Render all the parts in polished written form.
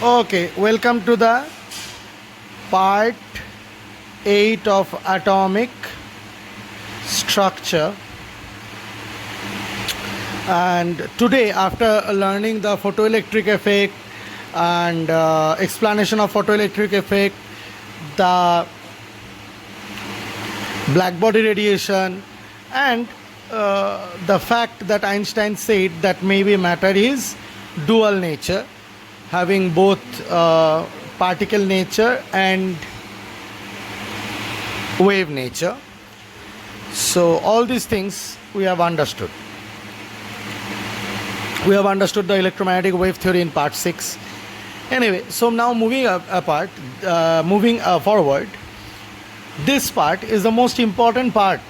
Okay, welcome to the part 8 of atomic structure. And today, after learning the photoelectric effect and explanation of photoelectric effect, the black body radiation, and the fact that Einstein said that maybe matter is dual nature, having both particle nature and wave nature. So all these things we have understood. We have understood the electromagnetic wave theory in part 6. Anyway, so now moving forward, this part is the most important part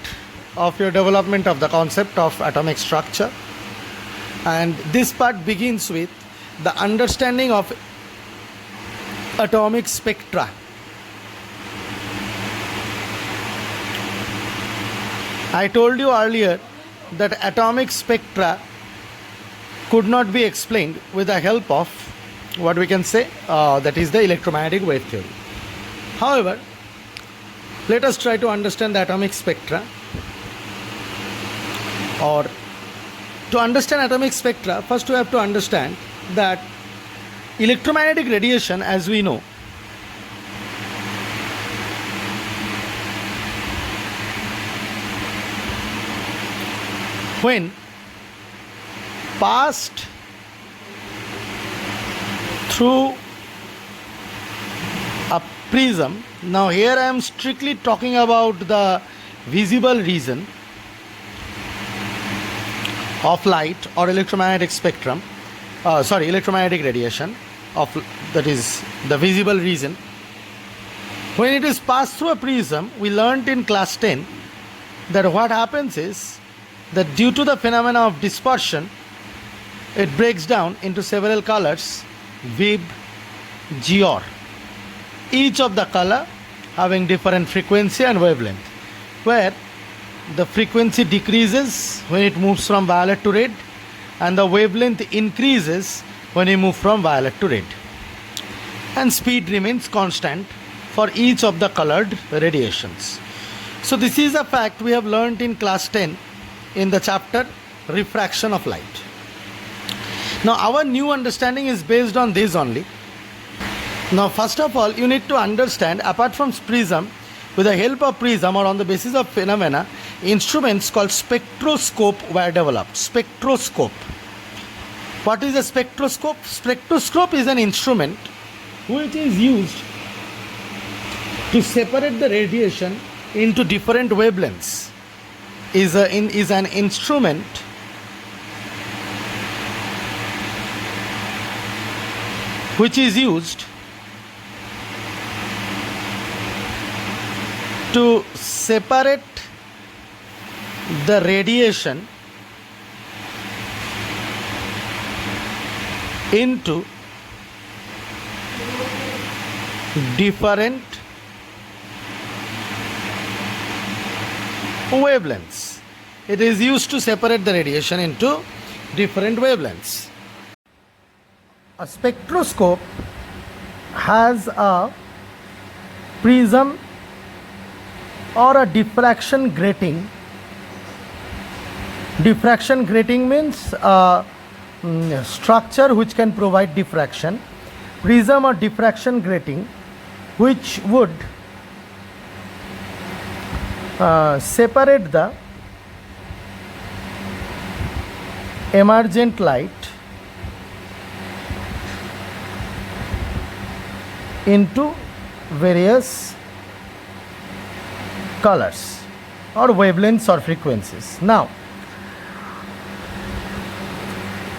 of your development of the concept of atomic structure. And this part begins with the understanding of atomic spectra. I told you earlier that atomic spectra could not be explained with the help of what we can say that is the electromagnetic wave theory. However, let us try to understand the atomic spectra. Or to understand atomic spectra, first we have to understand that electromagnetic radiation, as we know, when passed through a prism. Now here I am strictly talking about the visible region of light or electromagnetic spectrum, electromagnetic radiation of, that is the visible region. When it is passed through a prism, we learnt in class 10 that what happens is that due to the phenomena of dispersion, it breaks down into several colors, Vib, Gior, each of the color having different frequency and wavelength, where the frequency decreases when it moves from violet to red and the wavelength increases when you move from violet to red, and speed remains constant for each of the colored radiations. So this is a fact we have learnt in class 10 in the chapter refraction of light. Now our new understanding is based on this only. Now first of all, you need to understand, apart from prism, with the help of prism or on the basis of phenomena, instruments called spectroscope were developed. Spectroscope. What is a spectroscope? Spectroscope is an instrument which is used to separate the radiation into different wavelengths. Is an instrument which is used to separate the radiation into different wavelengths. It is used to separate the radiation into different wavelengths. A spectroscope has a prism or a diffraction grating. Diffraction grating means a structure which can provide diffraction. Prism or diffraction grating which would separate the emergent light into various colors or wavelengths or frequencies. Now,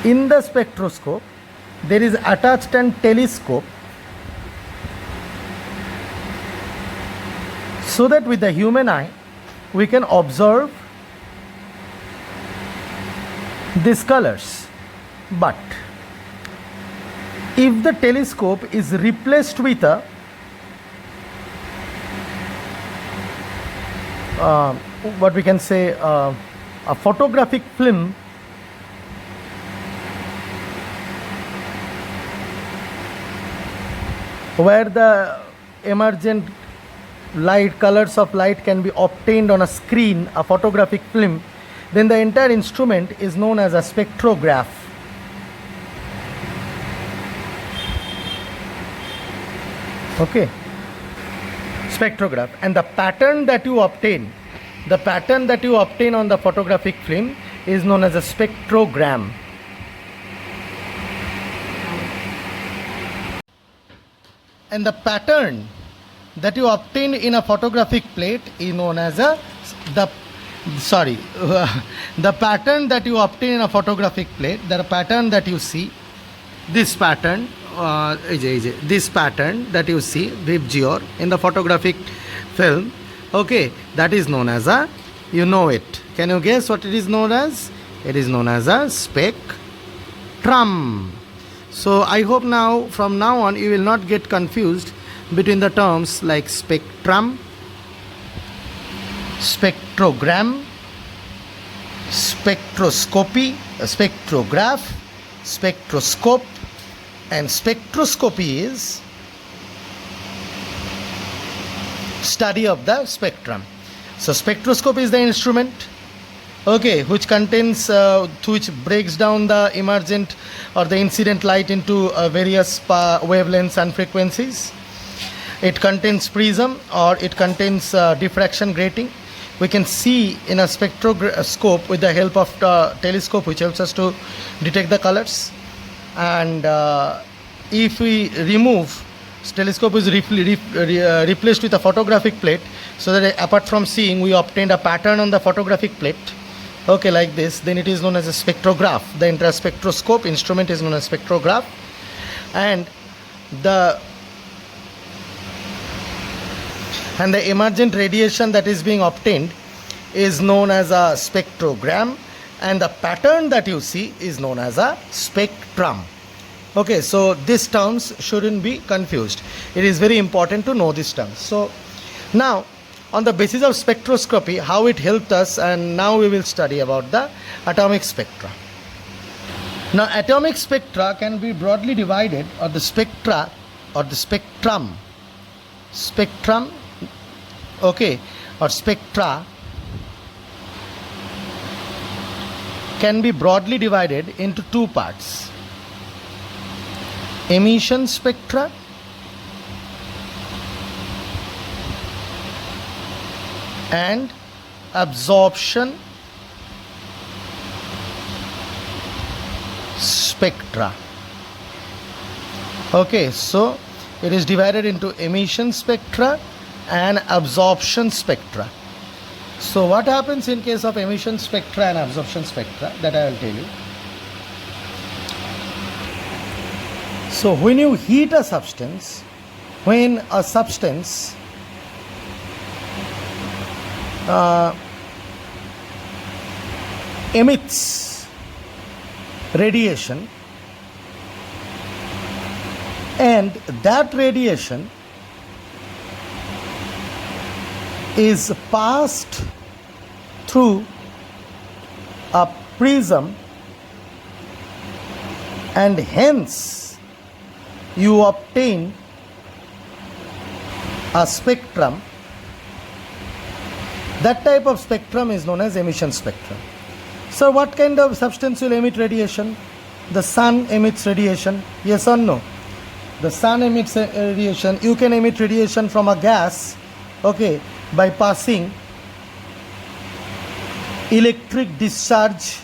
in the spectroscope, there is attached a telescope, so that with the human eye we can observe these colors. But if the telescope is replaced with a what we can say a photographic film, where the emergent light, colors of light can be obtained on a screen, a photographic film, then the entire instrument is known as a spectrograph. Okay, spectrograph. And the pattern that you obtain on the photographic film is known as a spectrogram. And the pattern that you obtain in a photographic plate is known as the pattern that you obtain in a photographic plate, the pattern that you see, this pattern that you see, VIBGYOR, in the photographic film, okay, that is known as a, you know it. Can you guess what it is known as? It is known as a spectrum. So I hope now, from now on, you will not get confused between the terms like spectrum, spectrogram, spectroscopy, spectrograph, spectroscope, and spectroscopy is study of the spectrum. So spectroscope is the instrument, okay, which contains which breaks down the emergent or the incident light into various wavelengths and frequencies. It contains prism, or it contains diffraction grating. We can see in a spectroscope with the help of telescope, which helps us to detect the colors. And if we remove, telescope is replaced with a photographic plate, so that apart from seeing, we obtained a pattern on the photographic plate, okay, like this, then it is known as a spectrograph. The entire spectroscope instrument is known as spectrograph. And the emergent radiation that is being obtained is known as a spectrogram, and the pattern that you see is known as a spectrum. Okay, so these terms shouldn't be confused. It is very important to know these terms. So now, on the basis of spectroscopy, how it helped us, and now we will study about the atomic spectra. Now, atomic spectra can be broadly divided, or the spectra, or the spectrum, okay, or spectra can be broadly divided into two parts: emission spectra and absorption spectra. Okay, so it is divided into emission spectra and absorption spectra. So what happens in case of emission spectra and absorption spectra, that I will tell you. So when you heat a substance, when a substance emits radiation, and that radiation is passed through a prism, and hence you obtain a spectrum. That type of spectrum is known as emission spectrum. So what kind of substance will emit radiation? The sun emits radiation, yes or no? The sun emits radiation. You can emit radiation from a gas, okay, by passing electric discharge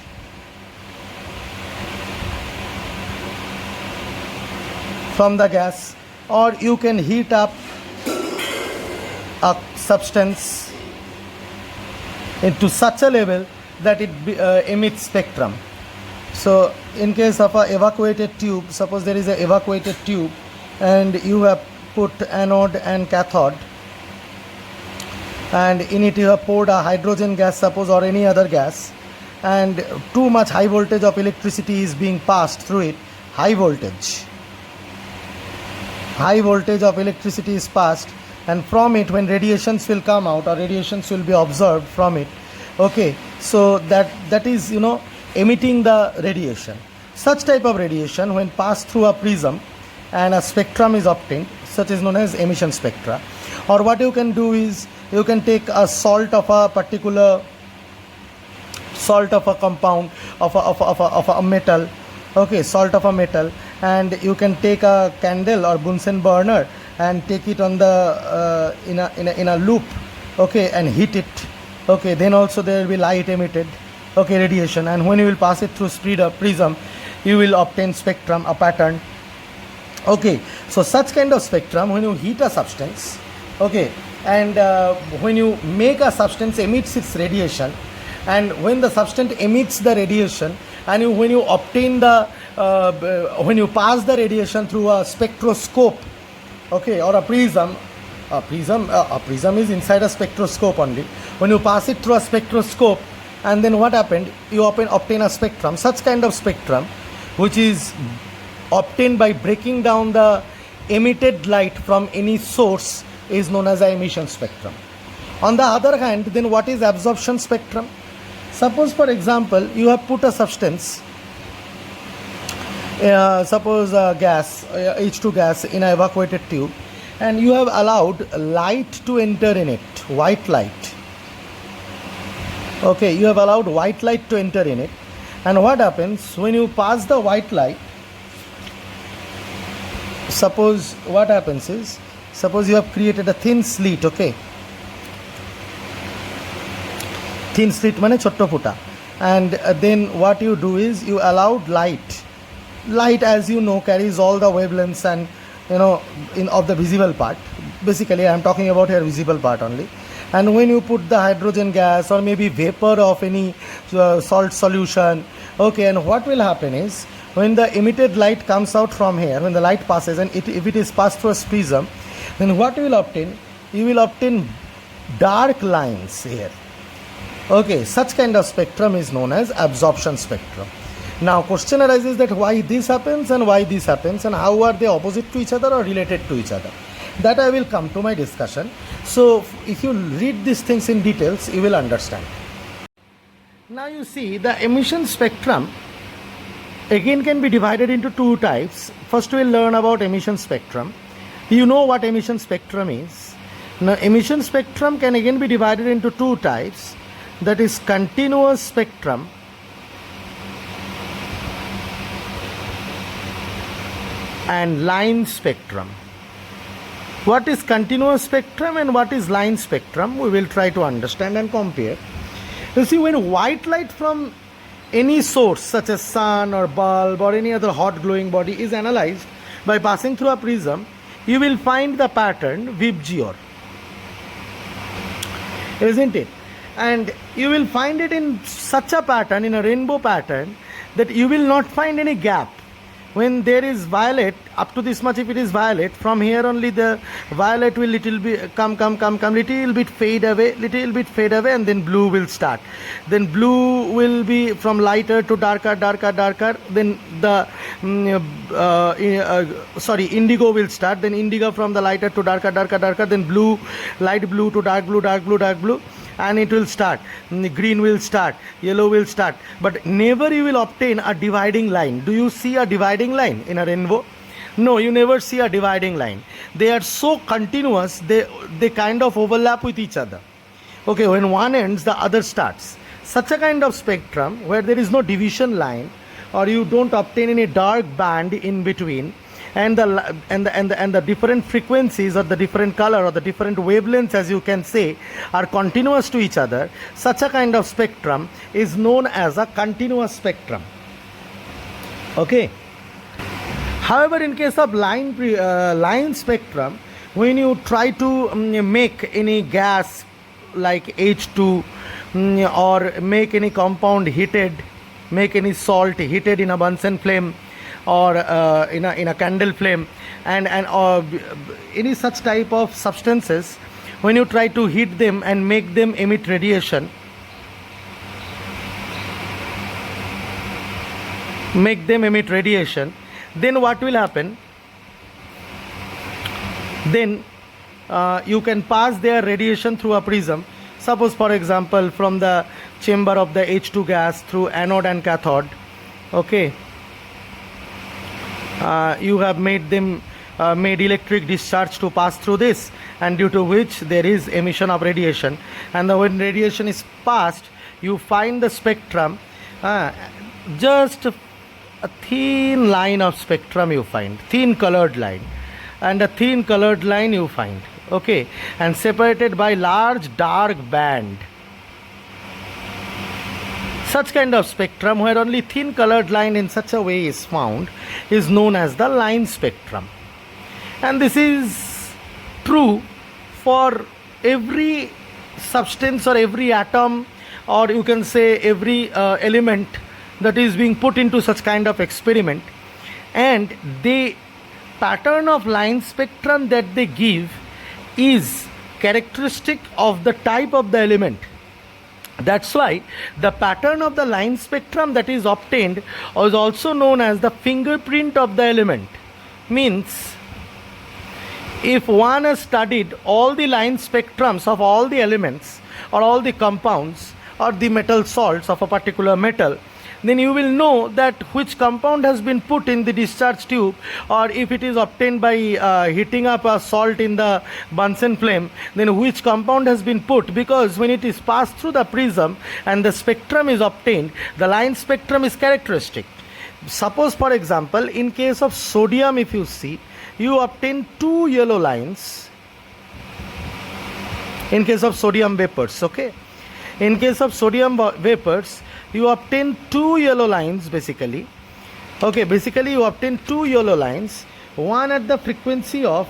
from the gas, or you can heat up a substance into such a level that it emits spectrum. So in case of a evacuated tube, suppose there is an evacuated tube and you have put anode and cathode, and in it you have poured a hydrogen gas, suppose, or any other gas, and too much high voltage of electricity is being passed through it. High voltage of electricity is passed, and from it, when radiations will come out, or radiations will be observed from it, okay, so that is, emitting the radiation. Such type of radiation, when passed through a prism and a spectrum is obtained, such is known as emission spectra. Or what you can do is you can take a salt of a particular compound of a metal, okay, salt of a metal, and you can take a candle or Bunsen burner and take it on the in a loop, okay, and heat it, okay, then also there will be light emitted, okay, radiation, and when you will pass it through prism, you will obtain spectrum, a pattern, okay. So such kind of spectrum, when you heat a substance, okay, and when you make a substance emits its radiation, and when the substance emits the radiation, and when you obtain the when you pass the radiation through a spectroscope, okay, or a prism is inside a spectroscope only. When you pass it through a spectroscope, and then what happened, you obtain a spectrum. Such kind of spectrum, which is obtained by breaking down the emitted light from any source, is known as an emission spectrum. On the other hand, then what is absorption spectrum? Suppose, for example, you have put a substance, suppose a gas, H2 gas, in an evacuated tube, and you have allowed light to enter in it, white light. Okay, you have allowed white light to enter in it, and what happens when you pass the white light? Suppose what happens is, suppose you have created a thin slit, okay, thin slit mane chotto futa, and then what you do is you allowed light, as you know, carries all the wavelengths and of the visible part. Basically I am talking about here visible part only. And when you put the hydrogen gas or maybe vapor of any salt solution, okay, and what will happen is, when the emitted light comes out from here, when the light passes, and if it is passed through a prism, then what you will obtain? You will obtain dark lines here. Okay, such kind of spectrum is known as absorption spectrum. Now question arises that why this happens and why this happens, and how are they opposite to each other or related to each other. That I will come to my discussion. So if you read these things in details, you will understand. Now you see, the emission spectrum again can be divided into two types. First we will learn about emission spectrum. You know what emission spectrum is. Now emission spectrum can again be divided into two types, that is continuous spectrum and line spectrum. What is continuous spectrum and what is line spectrum, we will try to understand and compare. You see, when white light from any source such as sun or bulb or any other hot glowing body is analyzed by passing through a prism, you will find the pattern VIBGYOR, isn't it? And you will find it in such a pattern, in a rainbow pattern, that you will not find any gap. When there is violet, up to this much if it is violet, from here only the violet will little bit come, little bit fade away, and then blue will start. Then blue will be from lighter to darker, then the indigo will start, then indigo from the lighter to darker, then blue, light blue to dark blue, and it will start. Green will start, yellow will start, but never you will obtain a dividing line. Do you see a dividing line in a rainbow? No, you never see a dividing line. They are so continuous, they kind of overlap with each other. Okay, when one ends, the other starts. Such a kind of spectrum where there is no division line, or you don't obtain any dark band in between, and the different frequencies or the different color or the different wavelengths, as you can say, are continuous to each other, such a kind of spectrum is known as a continuous spectrum. Okay. However, in case of line spectrum, when you try to make any gas like H2 or make any compound heated, make any salt heated in a Bunsen flame, or in a candle flame, and any such type of substances, when you try to heat them and make them emit radiation, then what will happen? Then you can pass their radiation through a prism. Suppose, for example, from the chamber of the H2 gas through anode and cathode, okay, you have made them made electric discharge to pass through this, and due to which there is emission of radiation. And when radiation is passed, you find the spectrum, just a thin line of spectrum you find, thin colored line, and a thin colored line you find, okay, and separated by large dark band. Such kind of spectrum where only thin colored line in such a way is found is known as the line spectrum. And this is true for every substance or every atom, or you can say every element that is being put into such kind of experiment. And the pattern of line spectrum that they give is characteristic of the type of the element. That's why the pattern of the line spectrum that is obtained is also known as the fingerprint of the element. Means, if one has studied all the line spectrums of all the elements or all the compounds or the metal salts of a particular metal, then you will know that which compound has been put in the discharge tube, or if it is obtained by heating up a salt in the Bunsen flame, then which compound has been put, because when it is passed through the prism and the spectrum is obtained, the line spectrum is characteristic. Suppose, for example, in case of sodium, if you see, you obtain two yellow lines in case of sodium vapors, okay? In case of sodium vapors, you obtain two yellow lines basically. Okay, basically you obtain two yellow lines, one at the frequency of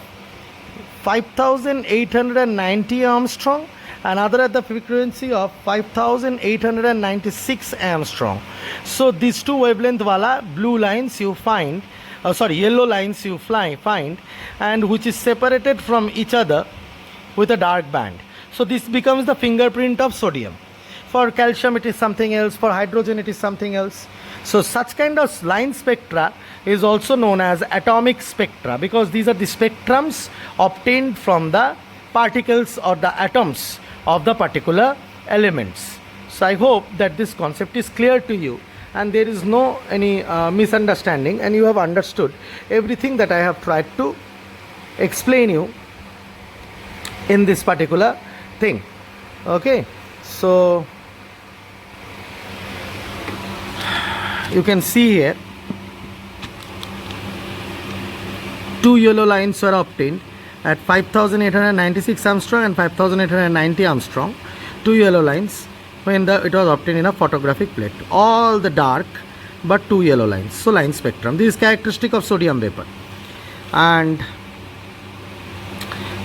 5890 Armstrong, another at the frequency of 5896 Armstrong. So these two wavelength wala blue lines you find, yellow lines you find, and which is separated from each other with a dark band. So this becomes the fingerprint of sodium. For calcium it is something else, for hydrogen it is something else. So such kind of line spectra is also known as atomic spectra, because these are the spectrums obtained from the particles or the atoms of the particular elements. So I hope that this concept is clear to you and there is no any misunderstanding, and you have understood everything that I have tried to explain you in this particular thing. Okay, so you can see here two yellow lines were obtained at 5896 Armstrong and 5890 Armstrong. Two yellow lines when it was obtained in a photographic plate. All the dark but two yellow lines. So line spectrum. This is characteristic of sodium vapor. And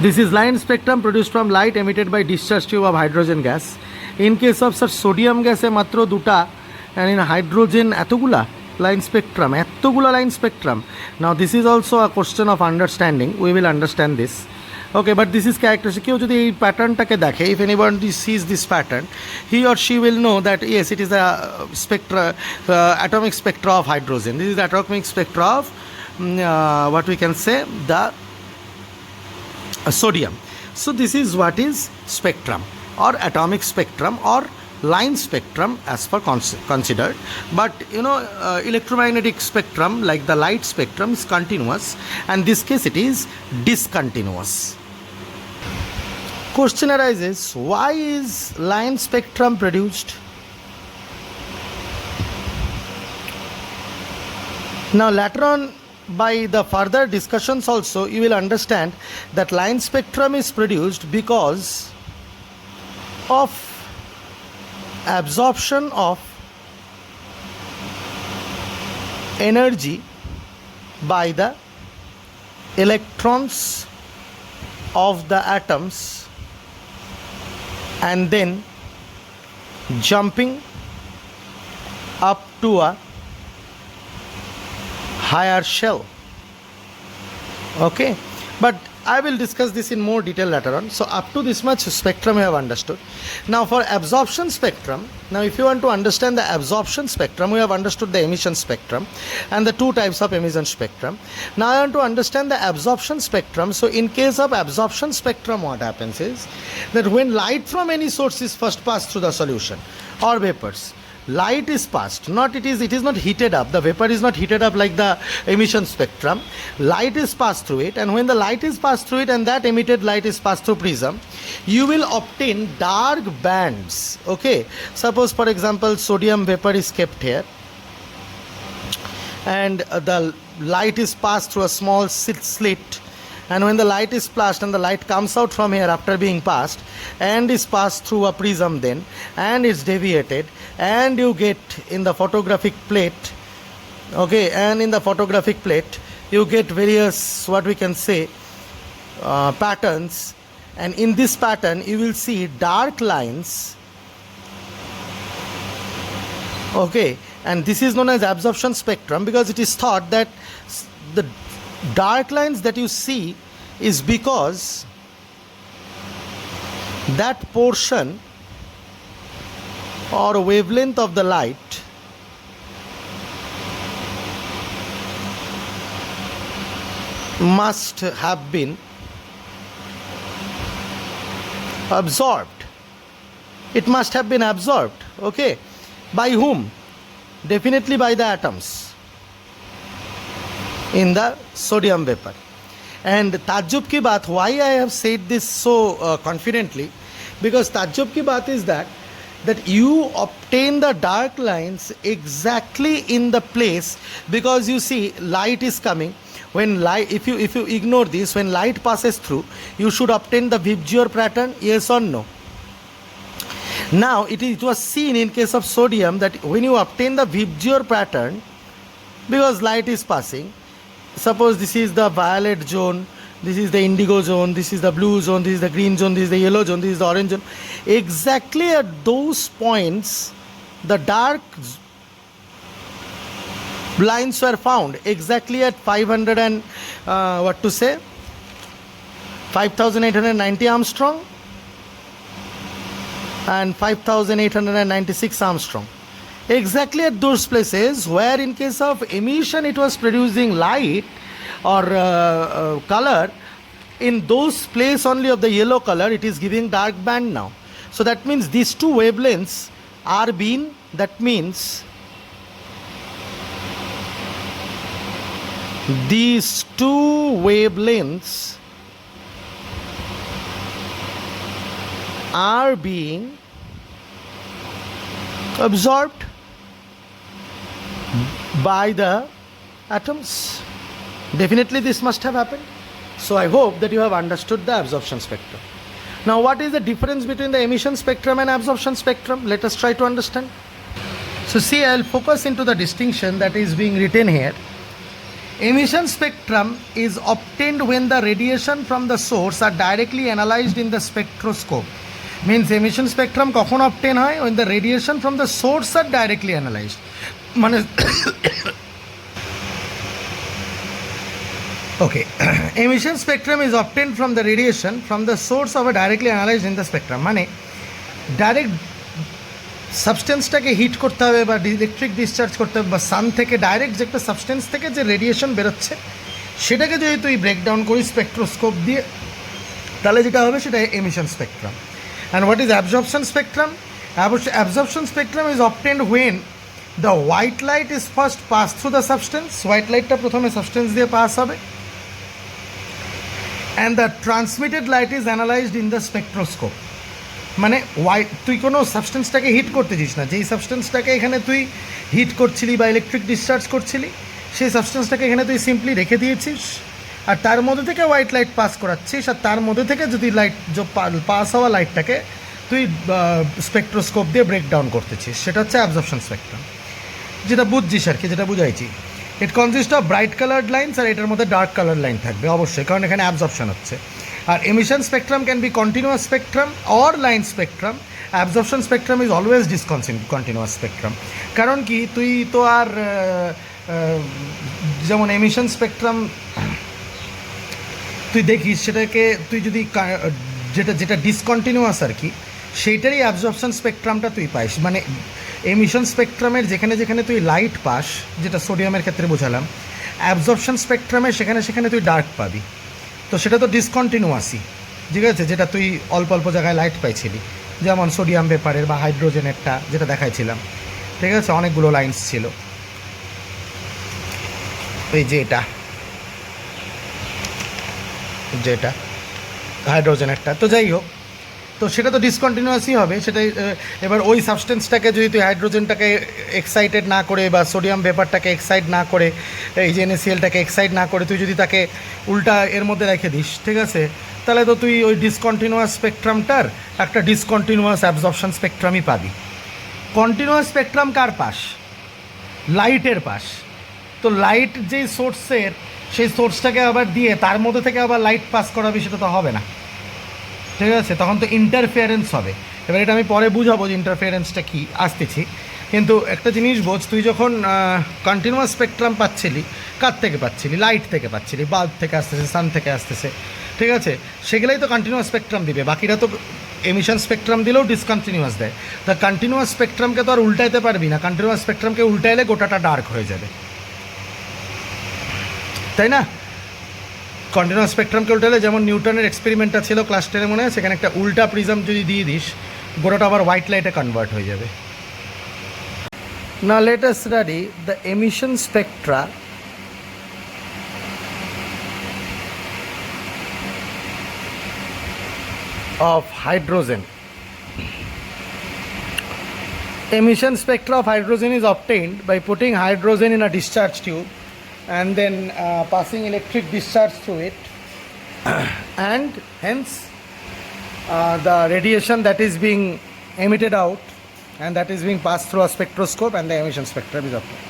this is line spectrum produced from light emitted by discharge tube of hydrogen gas. In case of such sodium gas matro duta, and in hydrogen etogula line spectrum, Now this is also a question of understanding. We will understand this. Okay, but this is characteristic. Keu jodi ei pattern take dekhe, if anyone sees this pattern, he or she will know that yes, it is the spectra, atomic spectra of hydrogen. This is the atomic spectra of what we can say, the sodium. So this is what is spectrum or atomic spectrum or line spectrum as per considered. But electromagnetic spectrum, like the light spectrum, is continuous, and in this case it is discontinuous. Question arises, why is line spectrum produced? Now later on, by the further discussions also, you will understand that line spectrum is produced because of absorption of energy by the electrons of the atoms and then jumping up to a higher shell. Okay, but I will discuss this in more detail later on. So up to this much spectrum you have understood. Now for absorption spectrum, now if you want to understand the absorption spectrum, we have understood the emission spectrum and the two types of emission spectrum. Now I want to understand the absorption spectrum. So in case of absorption spectrum, what happens is that when light from any source is first passed through the solution or vapors, light is passed, not it is not heated up, the vapor is not heated up like the emission spectrum. Light is passed through it, and when the light is passed through it and that emitted light is passed through prism, you will obtain dark bands. Okay, suppose for example sodium vapor is kept here, and the light is passed through a small slit, and when the light is flashed and the light comes out from here after being passed and is passed through a prism then, and it's deviated, and you get in the photographic plate, okay, and in the photographic plate you get various, what we can say, patterns, and in this pattern you will see dark lines, okay, and this is known as absorption spectrum, because it is thought that the dark lines that you see is because that portion or wavelength of the light must have been absorbed. It must have been absorbed, okay, by whom? Definitely by the atoms in the sodium vapor. And ताज्जुब की बात, why I have said this so confidently, because ताज्जुब की बात is that you obtain the dark lines exactly in the place, because you see light is coming. When light, if you ignore this, when light passes through, you should obtain the Vibgyor pattern, yes or no? Now it was seen in case of sodium that when you obtain the Vibgyor pattern, because light is passing, suppose this is the violet zone, this is the indigo zone, this is the blue zone, this is the green zone, this is the yellow zone, this is the orange zone. Exactly at those points, the dark lines were found exactly at 500 and 5,890 Armstrong and 5,896 Armstrong. Exactly at those places where in case of emission it was producing light or color, in those place only of the yellow color it is giving dark band now. So that means these two wavelengths are being, that means these two wavelengths are being absorbed by the atoms. Definitely this must have happened. So I hope that you have understood the absorption spectrum. Now what is the difference between the emission spectrum and absorption spectrum? Let us try to understand. So see, I will focus into the distinction that is being written here. Emission spectrum is obtained when the radiation from the source are directly analyzed in the spectroscope. Means emission spectrum কখন obtain হয়? When the radiation from the source are directly analyzed. মানে okay, emission spectrum is obtained from the radiation from the source of a directly analyzed in the spectrum. মানে direct সাবস্টেন্সটাকে hit করতে হবে বা electric discharge করতে হবে, বা সান থেকে direct যে একটা সাবস্টেন্স থেকে যে রেডিয়েশন বেরোচ্ছে সেটাকে যদি তুই ব্রেকডাউন করিস স্পেকট্রোস্কোপ দিয়ে, তাহলে যেটা হবে সেটা emission spectrum. And what is absorption spectrum? Absorption spectrum is obtained when the white light is first passed through the substance. White light টা প্রথমে সাবস্টেন্স দিয়ে পাস হবে, and the transmitted light is analyzed in the spectroscope. মানে white, তুই কোনো সাবস্টেন্সটাকে hit করতেছিস না, যেই সাবস্টেন্সটাকে এখানে তুই হিট করছিলি বা ইলেকট্রিক ডিসচার্জ করছিলি সেই সাবস্টেন্সটাকে এখানে তুই সিম্পলি রেখে দিয়েছিস, আর তার মধ্যে থেকে হোয়াইট লাইট পাস করাচ্ছিস, আর তার মধ্যে থেকে যদি লাইট পাস হওয়া লাইটটাকে তুই স্পেকট্রোস্কোপ দিয়ে ব্রেকডাউন করতেছিস, সেটা হচ্ছে অ্যাবজর্পশন স্পেকট্রাম। যেটা বুঝছিস আর কি, যেটা বুঝাইছি, it consist of bright coloured lines, আর এটার মধ্যে ডার্ক কালার লাইন থাকবে অবশ্যই, কারণ এখানে অ্যাবজর্পশন হচ্ছে। আর emission spectrum can be continuous spectrum or line spectrum. Absorption spectrum is always continuous spectrum. কারণ কি, তুই তো আর যেমন এমিশন স্পেকট্রাম তুই দেখিস, সেটাকে তুই যদি যেটা ডিসকন্টিনিউয়াস আর কি, সেইটারই অ্যাবজর্পশন স্পেকট্রামটা তুই পাইস। মানে এমিশন স্পেকট্রামের যেখানে যেখানে তুই লাইট পাস, যেটা সোডিয়ামের ক্ষেত্রে বোঝালাম, অ্যাবজর্পশন স্পেকট্রামে সেখানে সেখানে তুই ডার্ক পাবি। তো সেটা তো ডিসকন্টিনিউয়াসই, ঠিক আছে, যেটা তুই অল্প অল্প জায়গায় লাইট পাইছিলি, যেমন সোডিয়াম ভেপারের বা হাইড্রোজেনেরটা যেটা দেখাইছিলাম। ঠিক আছে, অনেকগুলো লাইন্স ছিল, এই যে যেটা হাইড্রোজেনেরটা। তো যাই হোক, তো সেটা তো ডিসকন্টিনিউয়াসই হবে সেটাই। এবার ওই সাবস্টেন্সটাকে যদি তুই হাইড্রোজেনটাকে এক্সাইটেড না করে বা সোডিয়াম ভেপারটাকে এক্সাইট না করে, এই যে NaClটাকে এক্সাইট না করে তুই যদি তাকে উল্টা এর মধ্যে রেখে দিস, ঠিক আছে, তাহলে তো তুই ওই ডিসকন্টিনিউয়াস স্পেকট্রামটার একটা ডিসকন্টিনিউয়াস অ্যাবজর্পশন স্পেকট্রামই পাবি। কন্টিনিউয়াস স্পেকট্রাম কার পাশ? লাইটের পাশ। তো লাইট যেই সোর্সের, সেই সোর্সটাকে আবার দিয়ে তার মধ্যে থেকে আবার লাইট পাস করাবি, সেটা তো হবে না, ঠিক আছে, তখন তো ইন্টারফিয়ারেন্স হবে। এবার এটা আমি পরে বুঝাবো যে ইন্টারফিয়ারেন্সটা কী, আসতেছি। কিন্তু একটা জিনিস বোঝ, তুই যখন কন্টিনিউয়াস স্পেকট্রাম পাচ্ছিলি, কার থেকে পাচ্ছিলি? লাইট থেকে পাচ্ছিলি, বাল্ব থেকে আসতেছে, সান থেকে আসতেছে, ঠিক আছে, সেগুলাই তো কন্টিনিউয়াস স্পেকট্রাম দিবে। বাকিরা তো এমিশন স্পেকট্রাম দিলেও ডিসকন্টিনিউয়াস দেয়। তা কন্টিনিউয়াস স্পেকট্রামকে তো আর উল্টাইতে পারবি না, কন্টিনিউয়াস স্পেকট্রামকে উল্টাইলে গোটাটা ডার্ক হয়ে যাবে, তাই না? কন্টিনিউয়াস স্পেকট্রামকে উল্টালে, যেমন নিউটনের এক্সপেরিমেন্টটা ছিল ক্লাস 10-এ মনে আছে, সেখানে একটা উল্টা প্রিজম যদি দিয়ে দিস, গোটাটা আবার হোয়াইট লাইটে কনভার্ট হয়ে যাবে। Now let us study the emission spectra of hydrogen. Emission spectra of hydrogen is obtained by putting hydrogen in a discharge tube and then passing electric discharge through it and hence the radiation that is being emitted out and that is being passed through a spectroscope and the emission spectrum is obtained.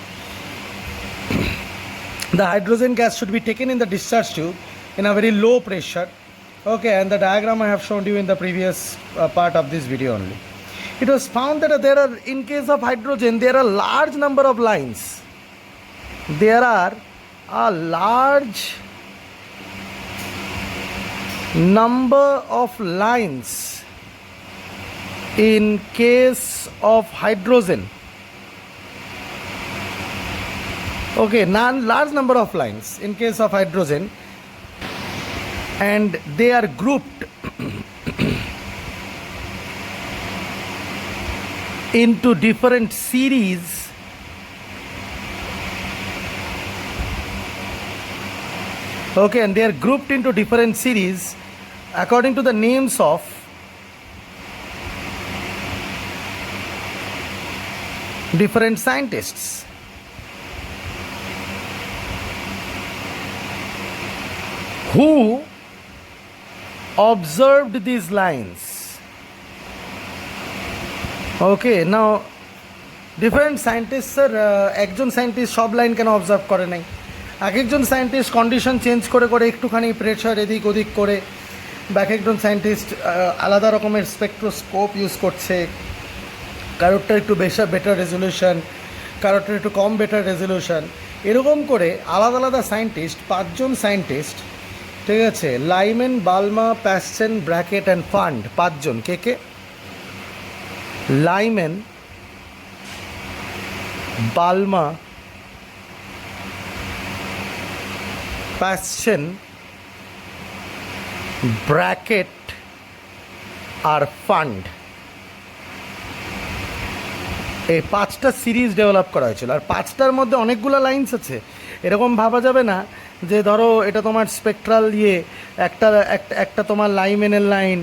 The hydrogen gas should be taken in the discharge tube in a very low pressure. Okay, and the diagram I have shown you in the previous part of this video only. It was found that there are, in case of hydrogen, there are large number of lines. There are a large number of lines in case of hydrogen. Okay, large number of lines in case of hydrogen, and they are grouped into different series okay, and they are grouped into different series according to the names of different scientists. Who observed these lines? Okay, now different scientists sir, একজন scientist সব line কেন observe করে নাই? এক একজন scientist condition change করে করে একটুখানি প্রেশার এদিক ওদিক করে, বা এক একজন সায়েন্টিস্ট আলাদা রকমের স্পেকট্রোস্কোপ ইউজ করছে, কারোরটা একটু বেটার রেজলিউশন, কারোরটা একটু কম বেটার রেজলিউশন, এরকম করে আলাদা আলাদা সায়েন্টিস্ট, 5জন সায়েন্টিস্ট, ঠিক আছে, Lyman, Balmer, Paschen, Brackett and Pfund, 5জন। কে? লাইমেন, বালমা, প্যাসচেন, ব্র্যাকেট আর ফান্ড, এই 5টা সিরিজ ডেভেলপ করা হয়েছিল। আর 5টার মধ্যে অনেকগুলো লাইন্স আছে। এরকম ভাবা যাবে না যে ধরো এটা তোমার স্পেকট্রাল একটা তোমার লাইমেনের লাইন,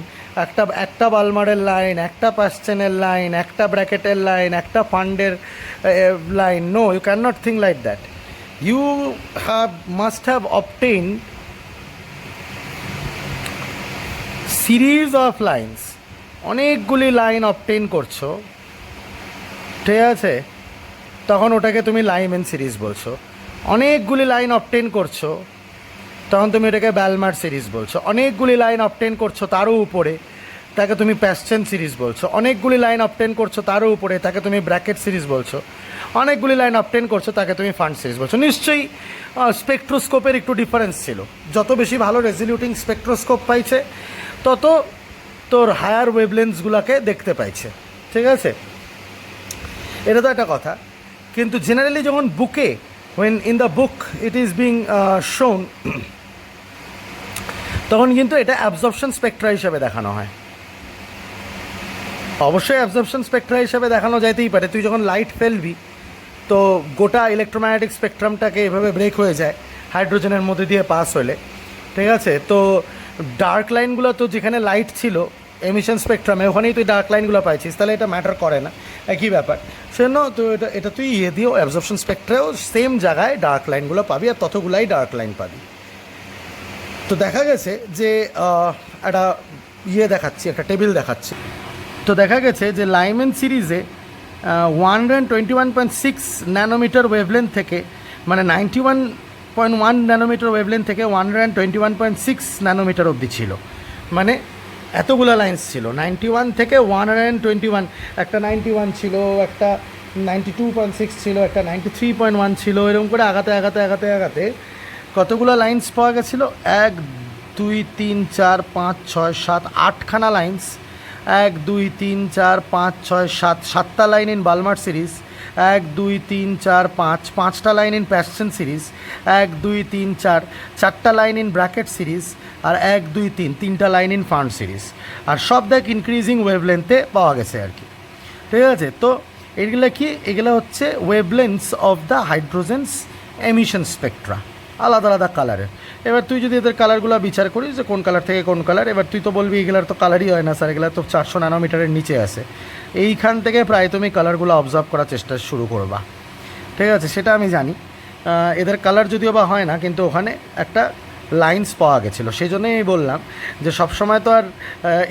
একটা বালমারের লাইন, একটা প্যাসচেনের লাইন, একটা ব্র্যাকেটের লাইন, একটা ফান্ডের line. No, you can not think like that. You must have obtain series of lines. অনেকগুলি লাইন অবটেইন করছো, ঠিক আছে, তখন ওটাকে তুমি লাইমেন সিরিজ বলছো। অনেকগুলি লাইন অবটেন করছো, তখন তুমি এটাকে বালমার সিরিজ বলছো। অনেকগুলি লাইন অবটেন করছো তারও উপরে, তাকে তুমি প্যাসচেন সিরিজ বলছো। অনেকগুলি লাইন অবটেন করছো তারও উপরে, তাকে তুমি ব্র্যাকেট সিরিজ বলছো। অনেকগুলি লাইন অবটেন করছো, তাকে তুমি ফান্ড সিরিজ বলছো। নিশ্চয়ই স্পেকট্রোস্কোপের একটু ডিফারেন্স ছিল। যত বেশি ভালো রেজলিউটিং স্পেকট্রোস্কোপ পাইছে, তত তোর হায়ার ওয়েভলেন্থসগুলোকে দেখতে পাইছে, ঠিক আছে, এটা তো একটা কথা। কিন্তু জেনারেলি যখন বুকে, when in the book it is being shown, তখন কিন্তু এটা অ্যাবজর্পশন স্পেকট্রা হিসেবে দেখানো হয়। অবশ্যই অ্যাবজর্পশন স্পেকট্রা হিসেবে দেখানো যাইতেই পারে। তুই যখন লাইট ফেলবি তো গোটা ইলেকট্রোম্যাগনেটিক স্পেকট্রামটাকে এভাবে ব্রেক হয়ে যায় হাইড্রোজেনের মধ্যে দিয়ে পাস হলে, ঠিক আছে? তো ডার্ক লাইনগুলো তো যেখানে লাইট ছিল এমিশন স্পেকট্রামে ওখানেই তুই ডার্ক লাইনগুলো পাইছিস, তাহলে এটা ম্যাটার করে না, একই ব্যাপার। সেজন্য তো এটা তুই দিয়েও অ্যাবজর্পশন স্পেকট্রাও সেম জায়গায় ডার্ক লাইনগুলো পাবি আর ততগুলাই ডার্ক লাইন পাবি। তো দেখা গেছে যে একটা দেখাচ্ছি, একটা টেবিল দেখাচ্ছি। তো দেখা গেছে যে লাইমেন সিরিজে 121.6 ন্যানোমিটার ওয়েভলেন্থ থেকে, মানে 91.1 ন্যানোমিটার ওয়েভলেন্থ থেকে 121.6 ন্যানোমিটার অবধি ছিল, মানে এতগুলো লাইন্স ছিল। 91 থেকে 121, একটা 91 ছিল, একটা 92.6 ছিল, একটা 93.1 ছিল, এরকম করে আগাতে আগাতে আগাতে আগাতে কতগুলো লাইন্স পাওয়া গেছিলো? 1 2 3 4 5 6 7 8খানা লাইন্স। 1 2 3 4 5 6 7 7টা লাইন ইন বালমার সিরিজ। 1 2 3 4 5 5টা লাইন ইন প্যাসচেন সিরিজ। 1 2 3 4 4টা লাইন ইন ব্র্যাকেট সিরিজ। আর 1 2 3 3টা লাইন ইন ফার্ন সিরিজ। আর সব দেখ ইনক্রিজিং ওয়েভলেন্থে পাওয়া গেছে আর কি, ঠিক আছে? তো এগুলো কি? এগুলো হচ্ছে wavelengths of the hydrogens emission spectra, আলাদা আলাদা কালারের। এবার তুই যদি এদের কালারগুলো বিচার করিস যে কোন কালার থেকে কোন কালার, এবার তুই তো বলবি এগুলার তো কালারই হয় না স্যার, এগুলো তো 400 ন্যানোমিটারের নিচে আছে। এইখান থেকে প্রায় তুমি কালারগুলো অবজার্ভ করার চেষ্টা শুরু করবা, ঠিক আছে? সেটা আমি জানি। এদের কালার যদিও বা হয় না, কিন্তু ওখানে একটা লাইন্স পাওয়া গেছিলো। সেই জন্যই আমি বললাম যে সবসময় তো আর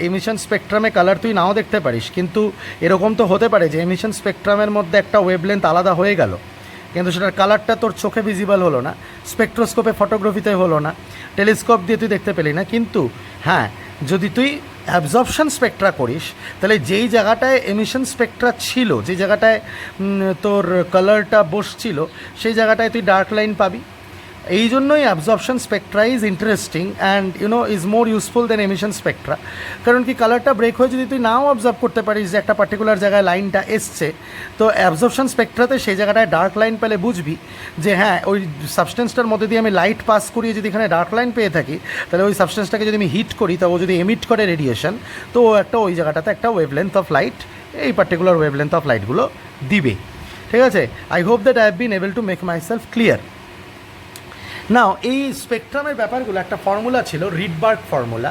এমিশন স্পেকট্রামে কালার তুই নাও দেখতে পারিস, কিন্তু এরকম তো হতে পারে যে এমিশন স্পেকট্রামের মধ্যে একটা ওয়েভলেন্থ আলাদা হয়ে গেল, কিন্তু সেটার কালারটা তোর চোখে ভিজিবল হলো না, স্পেকট্রোস্কোপে ফটোগ্রাফিতে হলো না, টেলিস্কোপ দিয়ে তুই দেখতে পেলি না। কিন্তু হ্যাঁ, যদি তুই অ্যাবজর্পশন স্পেকট্রা করিস, তাহলে যেই জায়গাটায় এমিশন স্পেকট্রা ছিল, যে জায়গাটায় তোর কালারটা বসছিল, সেই জায়গাটায় তুই ডার্ক লাইন পাবি। এই জন্যই absorption spectra is interesting and is more useful than emission spectra. কারণ কি, কালারটা ব্রেক হয়ে যদি তুই নাও অবজার্ভ করতে পারিস যে একটা পার্টিকুলার জায়গায় লাইনটা এসছে, তো অ্যাবজর্পশন স্পেকট্রাতে সেই জায়গাটায় ডার্ক লাইন পেলে বুঝবি যে হ্যাঁ, ওই সাবস্টেন্সটার মধ্যে দিয়ে আমি লাইট পাস করিয়ে যদি এখানে ডার্ক লাইন পেয়ে থাকি, তাহলে ওই সাবস্টেন্সটাকে যদি আমি হিট করি, তা ও যদি এমিট করে রেডিয়েশন, তো ও একটা ওই জায়গাটাতে একটা ওয়েভলেন্থ অফ লাইট, এই পার্টিকুলার ওয়েভলেন্থ অফ লাইটগুলো দিবে, ঠিক আছে? I hope that I have been able to make myself clear. Now এই স্পেকট্রামের ব্যাপারগুলো একটা ফর্মুলা ছিল, রিডবার্গ ফর্মুলা।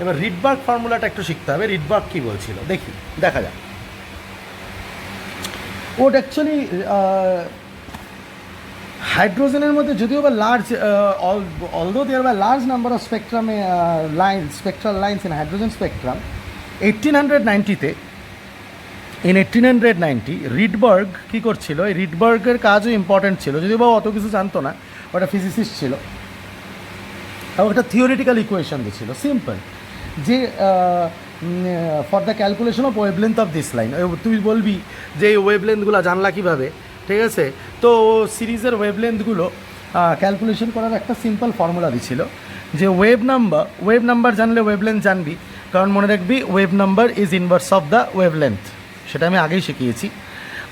এবার রিডবার্গ ফর্মুলাটা একটু শিখতে হবে। রিডবার্গ কী বলছিল দেখা যাক। ওটা অ্যাকচুয়ালি হাইড্রোজেনের মধ্যে যদিও বা লার্জ, অলদো দেয়ার বা লার্জ নাম্বার অফ স্পেকট্রামে spectral lines in hydrogen spectrum, 1890-তে ইন 1890 রিডবার্গ কী করছিল? এই রিডবার্গের কাজও ইম্পর্ট্যান্ট ছিল, যদিও বা অত কিছু জানতো না, ওটা ফিজিসিস্ট ছিল। এবং একটা থিওরিটিক্যাল ইকুয়েশন দিয়েছিল সিম্পল, যে for the calculation of wavelength of this line. তুই বলবি যে এই ওয়েভলেন্থগুলো জানলা কীভাবে, ঠিক আছে? তো সিরিজের ওয়েভলেন্থগুলো ক্যালকুলেশন করার একটা সিম্পল ফর্মুলা দিছিল, যে ওয়েভ নাম্বার জানলে ওয়েভলেন্থ জানবি, কারণ মনে রাখবি wave number is inverse of the wavelength. সেটা আমি আগেই শিখিয়েছি।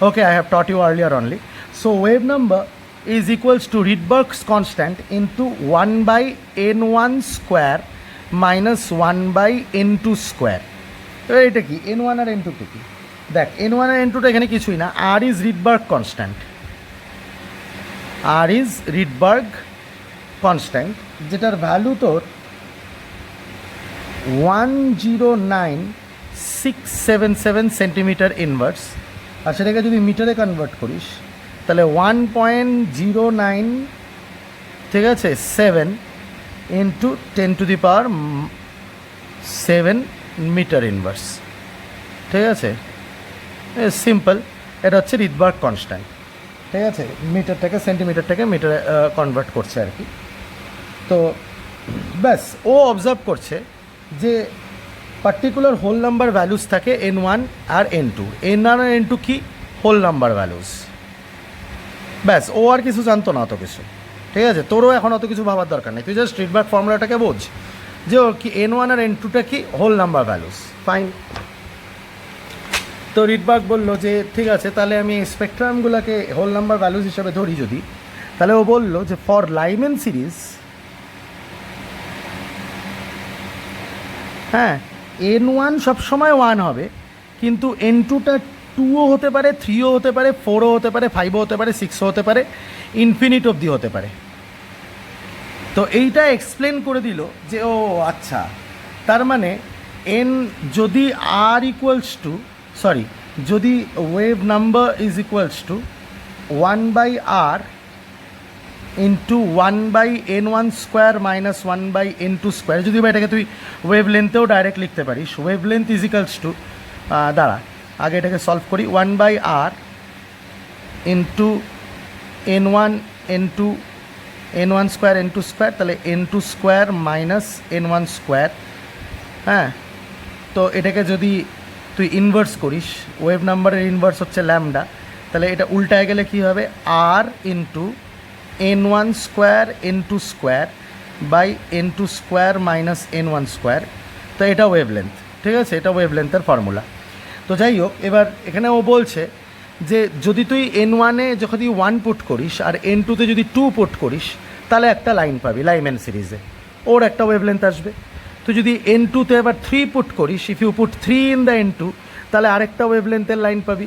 Okay, I have taught you earlier only. So wave number is equals to Rydberg's constant into 1 by n1 square minus 1 by n2 square. এবার এটা কি? n1 আর n2 কি? দেখ, n1 আর n2টা এখানে কিছুই না, r is Rydberg constant, r is Rydberg constant, যেটার ভ্যালু তোর 109,677 সেন্টিমিটার ইনভার্স। আর সেটাকে যদি মিটারে কনভার্ট করিস, তাহলে 1.09, ঠিক আছে, 7 ইন্টু 10⁻7 মিটার ইনভার্স, ঠিক আছে? সিম্পল, এটা হচ্ছে রিডবার্গ কনস্ট্যান্ট, ঠিক আছে? মিটারটাকে সেন্টিমিটারটাকে মিটারে কনভার্ট করছে আর কি। তো ব্যাস, ও অবজার্ভ করছে যে পার্টিকুলার হোল নাম্বার ভ্যালুস থাকে n1 আর n2। n1 আর n2 কি? Whole number values. ব্যাস, ও আর কিছু জানতো না অত কিছু, ঠিক আছে? তোরও এখন অত কিছু ভাবার দরকার নেই, তুই জাস্ট রিডবার্গ ফর্মুলাটাকে বোঝ যে ওর কি n1 আর n2টা কি হোল নাম্বার ভ্যালুস। ফাইন। তো রিডবার্গ বললো যে ঠিক আছে, তাহলে আমি স্পেকট্রামগুলোকে হোল নাম্বার ভ্যালুস হিসাবে ধরি যদি, তাহলে ও বললো যে ফর লাইমেন সিরিজ, হ্যাঁ, n1 সবসময় 1 হবে, কিন্তু N2টা 2ও হতে পারে, 3ও হতে পারে, 4ও হতে পারে, 5ও হতে পারে, 6ও হতে পারে, ইনফিনিট অবধি হতে পারে। তো এইটা এক্সপ্লেন করে দিল যে ও আচ্ছা, তার মানে এন যদি আর ইকুয়ালস টু যদি wave number is equals to 1/r into 1/n1 square minus 1/n2 square, যদি বা এটাকে তুই ওয়েভ লেন্থেও ডাইরেক্ট লিখতে পারিস, wave length is equals to দাঁড়া আগে এটাকে সলভ করি, 1/r into n1 n2 n1 square n2 square, তাহলে n2 square minus n1 square. হ্যাঁ, তো এটাকে যদি তুই ইনভার্স করিস, ওয়েভ নাম্বারের ইনভার্স হচ্ছে ল্যামডা, তাহলে এটা উল্টায় গেলে কী হবে, আর into n1 square n2 square by n2 square minus n1 square. তো এটা ওয়েভ লেন্থ, ঠিক আছে, এটা ওয়েভ লেন্থের ফর্মুলা। তো যাই হোক, এবার এখানে ও বলছে যে যদি তুই n1-এ যখন 1 পুট করিস আর n2-তে যদি 2 পুট করিস, তাহলে একটা লাইন পাবি লাইম্যান সিরিজে, ওর একটা ওয়েভ লেন্থ আসবে। তুই যদি n2-তে এবার 3 পুট করিস, if you put 3 in the n2, তাহলে আরেকটা ওয়েভ লেন্থের লাইন পাবি।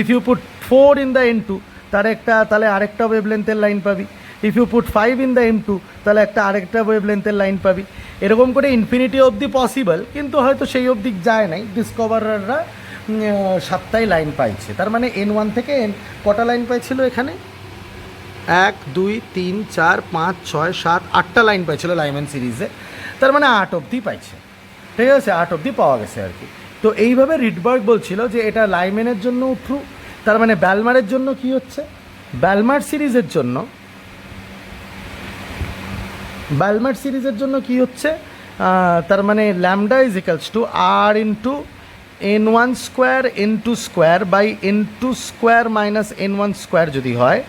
If you put 4 in the n2, তাহলে আরেকটা ওয়েভ লেন্থের লাইন পাবি। If you put 5 in the m2, তাহলে আরেকটা ওয়েভ লেন্থের লাইন পাবি। এরকম করে ইনফিনিটি অবধি পসিবল, কিন্তু হয়তো সেই অবধি যায় নাই, ডিসকভারাররা 7টাই লাইন পাইছে। তার মানে n1 থেকে কটা লাইন পাইছিল এখানে, 1 2 3 4 5 6 7 8টা লাইন পাইছিল লাইম্যান সিরিজে। তার মানে 8 অবধি পাইছে, ঠিক আছে, 8 অবধি পাওয়া গেছে আর কি। তো এইভাবে রিডবার্গ বলছিল যে এটা লাইম্যানের জন্য ট্রু। তার মানে ব্যালমারের জন্য কি হচ্ছে, ব্যালমার সিরিজের জন্য কি হচ্ছে, তার মানে lambda is equals to R into n1 square n2 square by n2 square minus n1 square যদি হয়,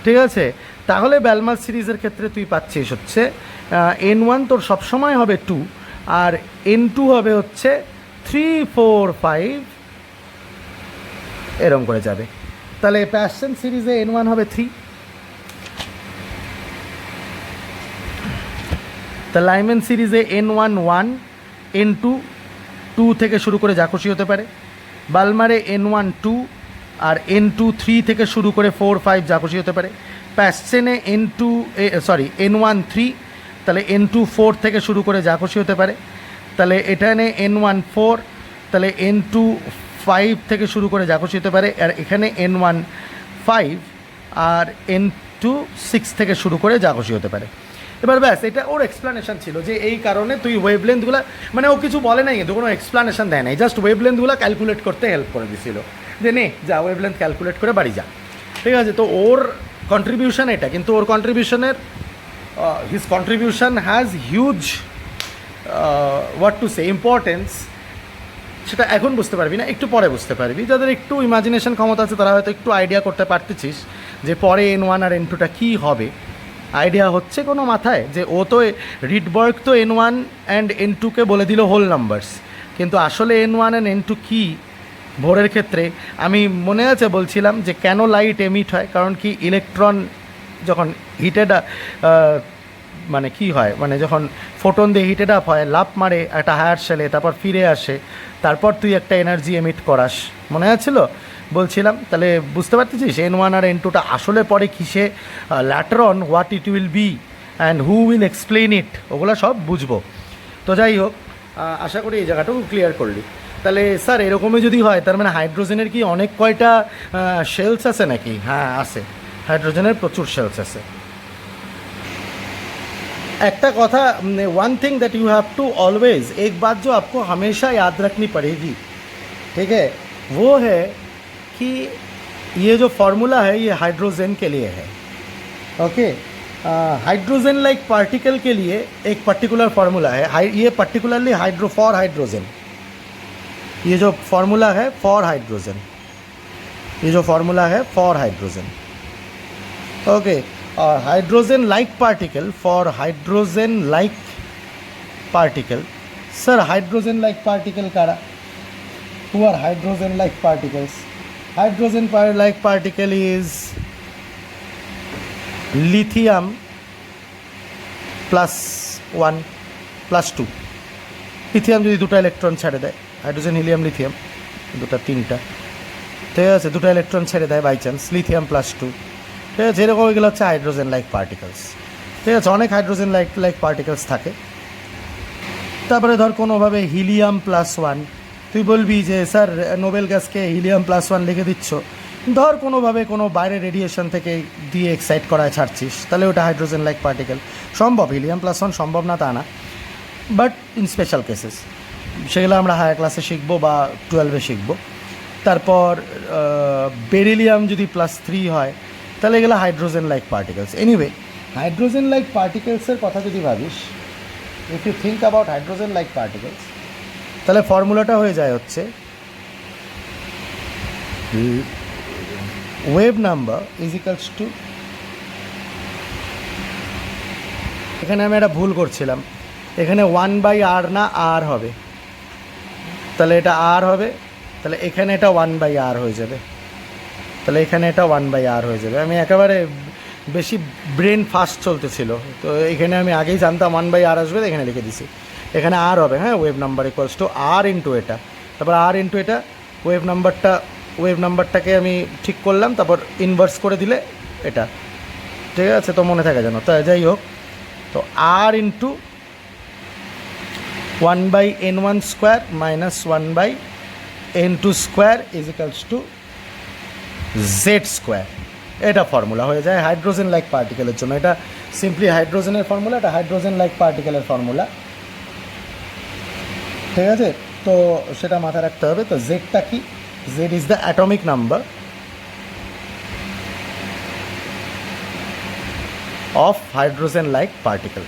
ঠিক আছে, তাহলে ব্যালমার সিরিজের ক্ষেত্রে তুই পাচ্ছিস হচ্ছে n1 তোর সবসময় হবে 2 আর n2 হবে হচ্ছে 3 4 5 এরম করে যাবে। তাহলে প্যাশন সিরিজে n1 হবে 3, তা লাইম্যান সিরিজে n1 1, n2 2 থেকে শুরু করে যা খুশি হতে পারে, বালমারে n1 2 আর n2 3 থেকে শুরু করে 4 5 যা খুশি হতে পারে, প্যাশনে n1 3, তাহলে n2 4 থেকে শুরু করে যা খুশি হতে পারে, তাহলে এখানে n1 4, তাহলে n2 5 থেকে শুরু করে যা খুশি হতে পারে, আর এখানে n1 5 আর n2 6 থেকে শুরু করে যা খুশি হতে পারে। এবার ব্যাস, এটা ওর এক্সপ্লানেশন ছিল যে এই কারণে তুই ওয়েভলেন্থগুলো, মানে ও কিছু বলে নাই, কিন্তু কোনো এক্সপ্লানেশন দেয় নাই, জাস্ট ওয়েভলেন্থগুলো ক্যালকুলেট করতে হেল্প করে দিছিল যে নে যা ওয়েভলেন্থ ক্যালকুলেট করে বাড়ি যা, ঠিক আছে। তো ওর কন্ট্রিবিউশন এটা, কিন্তু ওর কন্ট্রিবিউশনের his contribution has huge what to say importance. সেটা এখন বুঝতে পারবি না, একটু পরে বুঝতে পারবি। যাদের একটু ইমাজিনেশন ক্ষমতা আছে তারা হয়তো একটু আইডিয়া করতে পারতেছিস যে পরে n1 আর n2টা কী হবে। আইডিয়া হচ্ছে কোনো মাথায় যে ও তো রিডবার্গ তো n1 অ্যান্ড n2কে বলে দিল হোল নাম্বারস, কিন্তু আসলে n1 অ্যান্ড n2 কী ভোরের ক্ষেত্রে আমি মনে আছে বলছিলাম যে কেন লাইট এমিট হয়, কারণ কি ইলেকট্রন যখন হিটেড মানে কি হয়, মানে যখন ফোটন দিয়ে হিটেড আপ হয়, লাফ মারে একটা হায়ার সেলে, তারপর ফিরে আসে, তারপর তুই একটা এনার্জি এমিট করাস, মনে আছিল বলছিলাম। তাহলে বুঝতে পারতেছিস n1 আর n2টা আসলে পরে কিসে, later on what it will be and who will explain it, ওগুলো সব বুঝবো। তো যাই হোক, আশা করি এই জায়গাটাও ক্লিয়ার করলি। তাহলে স্যার এরকমই যদি হয় তার মানে হাইড্রোজেনের কি অনেক কয়টা শেলস আছে নাকি? হ্যাঁ আছে, হাইড্রোজেনের প্রচুর শেলস আছে। একটা কথা, one thing that you have to always, एक बात जो आपको हमेशा याद रखनी पड़ेगी, ठीक है, वो है कि ये जो फार्मूला है ये हाइड्रोजन के लिए है। ओके, हाइड्रोजन लाइक पार्टिकल के लिए एक पर्टिकुलर फार्मूला है, ये पर्टिकुलरली फॉर हाइड्रोजन, ये जो फार्मूला है फॉर हाइड्रोजन, ये जो फार्मूला है फॉर हाइड्रोजन। ओके, और hydrogen like particle, for hydrogen like particle, sir hydrogen like particle कारा, who are hydrogen like particles? Hydrogen like particle is lithium +1 +2, lithium যদি দুটো ইলেকট্রন ছেড়ে দেয়, হাইড্রোজেন হিলিয়াম লিথিয়াম, দুটা তিনটা, ঠিক আছে, দুটো ইলেকট্রন ছেড়ে দেয় বাই চান্স, লিথিয়াম +2, ঠিক আছে, এরকম এগুলো হচ্ছে হাইড্রোজেন লাইক পার্টিকেলস, ঠিক আছে, অনেক হাইড্রোজেন লাইক পার্টিকেলস থাকে। তারপরে ধর কোনোভাবে হিলিয়াম +1, তুই বলবি যে স্যার নোবেল গ্যাসকে হিলিয়াম +1 লিখে দিচ্ছ, ধর কোনোভাবে কোনো বাইরে রেডিয়েশন থেকে দিয়ে এক্সাইট করায় ছাড়ছিস, তাহলে ওটা হাইড্রোজেন লাইক পার্টিকেল। সম্ভব, হিলিয়াম +1 সম্ভব না তা না, বাট ইন স্পেশাল কেসেস, সেগুলো আমরা হায়ার ক্লাসে শিখবো বা 12-এ শিখবো। তারপর বেরিলিয়াম যদি +3 হয়, তাহলে এগুলো hydrogen like particles. Anyway, hydrogen like পার্টিকেলসের কথা যদি ভাবিস, if you think about hydrogen like particles, তাহলে ফর্মুলাটা হয়ে যায় হচ্ছে wave number is equals to, এখানে আমি একটা ভুল করছিলাম, এখানে 1/r না r হবে, তাহলে এটা r হবে, তাহলে এখানে এটা 1/r হয়ে যাবে, তাহলে এখানে এটা 1/r হয়ে যাবে। আমি একেবারে বেশি ব্রেন ফাস্ট চলতেছিল, তো এখানে আমি আগেই জানতাম 1/r আসবে, এখানে লিখে দিছি, এখানে r হবে, হ্যাঁ, wave number equals to r into এটা, তারপর r ইন্টু এটা, ওয়েভ নাম্বারটাকে আমি ঠিক করলাম, তারপর ইনভার্স করে দিলে এটা, ঠিক আছে, তো মনে থাকে যেন। তাই যাই হোক, তো r into 1/n1 square minus 1/n2 square is equals to Z square, এটা ফর্মুলা হয়ে যায় হাইড্রোজেন লাইক পার্টিকেলের জন্য। এটা সিম্পলি হাইড্রোজেনের ফর্মুলা, এটা হাইড্রোজেন লাইক পার্টিকেলের ফর্মুলা, ঠিক আছে, তো সেটা মাথায় রাখতে হবে। তো জেডটা কি? Z is the atomic number of hydrogen like particle,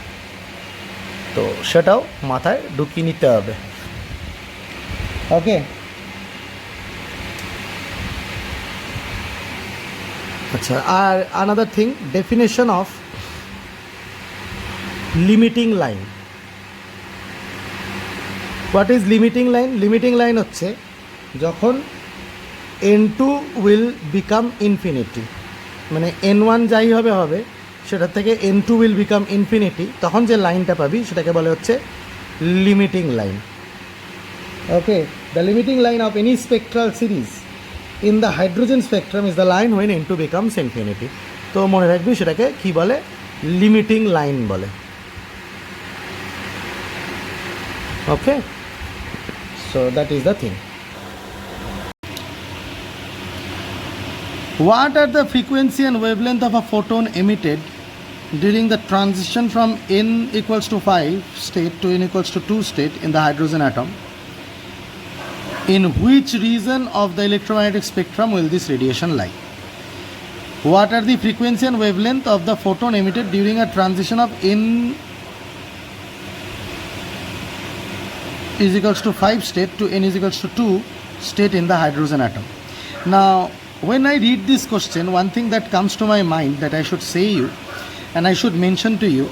তো সেটাও মাথায় ঢুকিয়ে নিতে হবে। ওকে, আচ্ছা, আর another thing, definition of limiting line. What is limiting line? Limiting line হচ্ছে যখন n2 উইল বিকাম ইনফিনিটি, মানে n1 যাই হবে সেটার থেকে n2 উইল বিকাম ইনফিনিটি, তখন যে লাইনটা পাবি সেটাকে বলে হচ্ছে limiting line. Okay, the limiting line of any spectral series in the hydrogen spectrum is the line when n2 becomes infinity. তো মনে রাখবি সেটাকে কী বলে? লিমিটিং লাইন বলে। ওকে, so that is the thing. What are the frequency and wavelength of a photon emitted during the transition from n equals to 5 state to n equals to 2 state in the hydrogen atom? In which region of the electromagnetic spectrum will this radiation lie? What are the frequency and wavelength of the photon emitted during a transition of n is equals to 5 state to n is equals to 2 state in the hydrogen atom? Now, when I read this question, one thing that comes to my mind that I should say you and I should mention to you,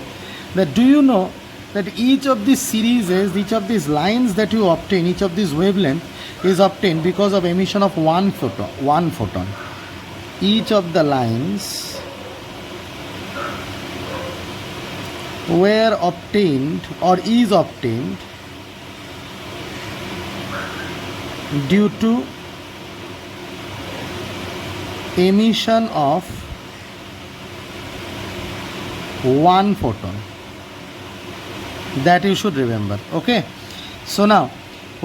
that do you know that each of these series, each of these lines that you obtain, each of these wavelength is obtained because of emission of one photon. Each of the lines were obtained or is obtained due to emission of one photon. That you should remember. Okay, so now